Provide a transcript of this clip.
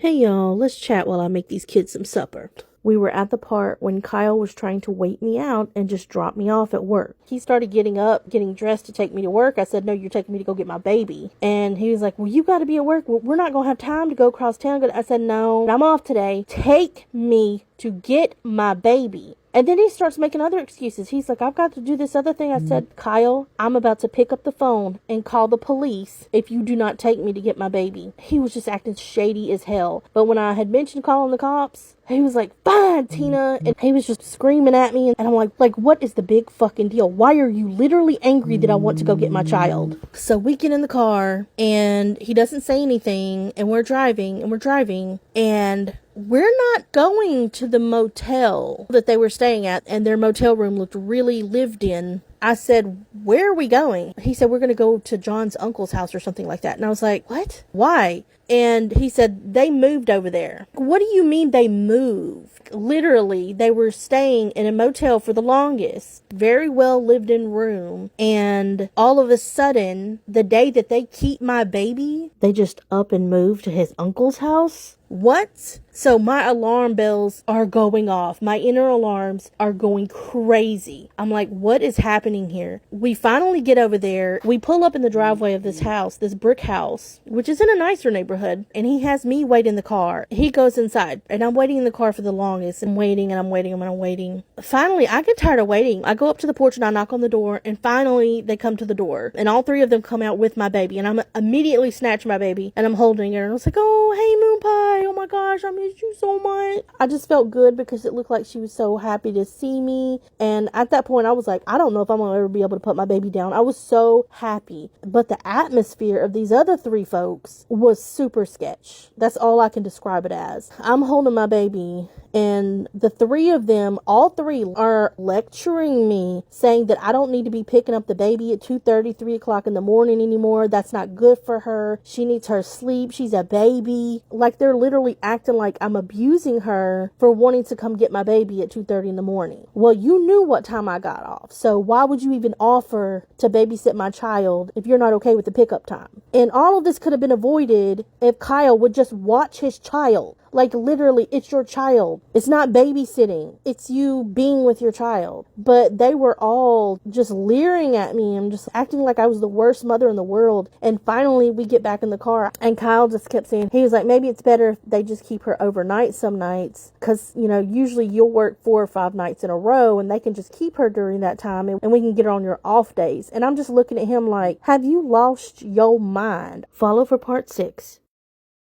Hey y'all, let's chat while I make these kids some supper. We were at the part when Kyle was trying to wait me out and just drop me off at work. He started getting up, getting dressed to take me to work. I said, no, you're taking me to go get my baby. And he was like, well, you got to be at work. We're not going to have time to go across town. I said, no, I'm off today. Take me to get my baby. And then he starts making other excuses. He's like, I've got to do this other thing. I said, Kyle, I'm about to pick up the phone and call the police if you do not take me to get my baby. He was just acting shady as hell. But when I had mentioned calling the cops, he was like, fine, Tina. And he was just screaming at me. And I'm like, what is the big fucking deal? Why are you literally angry that I want to go get my child? So we get in the car and he doesn't say anything. And we're driving. And we're not going to the motel that they were staying at, and their motel room looked really lived in. I said, where are we going? He said, we're going to go to John's uncle's house or something like that. And I was like, what? Why? And he said, they moved over there. What do you mean they moved? Literally, they were staying in a motel for the longest. Very well lived in room. And all of a sudden, the day that they keep my baby, they just up and move to his uncle's house. What? So my alarm bells are going off. My inner alarms are going crazy. I'm like, what is happening here? We finally get over there. We pull up in the driveway of this house, this brick house, which is in a nicer neighborhood. And he has me wait in the car. He goes inside and I'm waiting in the car for the longest. I'm waiting and I'm waiting. Finally, I get tired of waiting. I go up to the porch and I knock on the door, and finally they come to the door, and all three of them come out with my baby, and I'm immediately snatch my baby and I'm holding her, and I was like, oh, hey, Moon Pie. Oh my gosh, I miss you so much. I just felt good because it looked like she was so happy to see me. And at that point, I was like, I don't know if I'm gonna ever be able to put my baby down. I was so happy. But the atmosphere of these other three folks was super sketch. That's all I can describe it as. I'm holding my baby, and the three of them, all three, are lecturing me, saying that I don't need to be picking up the baby at 2:30, 3 o'clock in the morning anymore. That's not good for her. She needs her sleep. She's a baby. Like, they're literally acting like I'm abusing her for wanting to come get my baby at 2:30 in the morning. Well, you knew what time I got off, so why would you even offer to babysit my child if you're not okay with the pickup time? And all of this could have been avoided if Kyle would just watch his child. Like, literally, it's your child. It's not babysitting. It's you being with your child. But they were all just leering at me and just acting like I was the worst mother in the world. And finally, we get back in the car, and Kyle just kept saying, he was like, maybe it's better if they just keep her overnight some nights. Because, usually you'll work 4 or 5 nights in a row, and they can just keep her during that time, and we can get her on your off days. And I'm just looking at him like, have you lost your mind? Follow for part 6.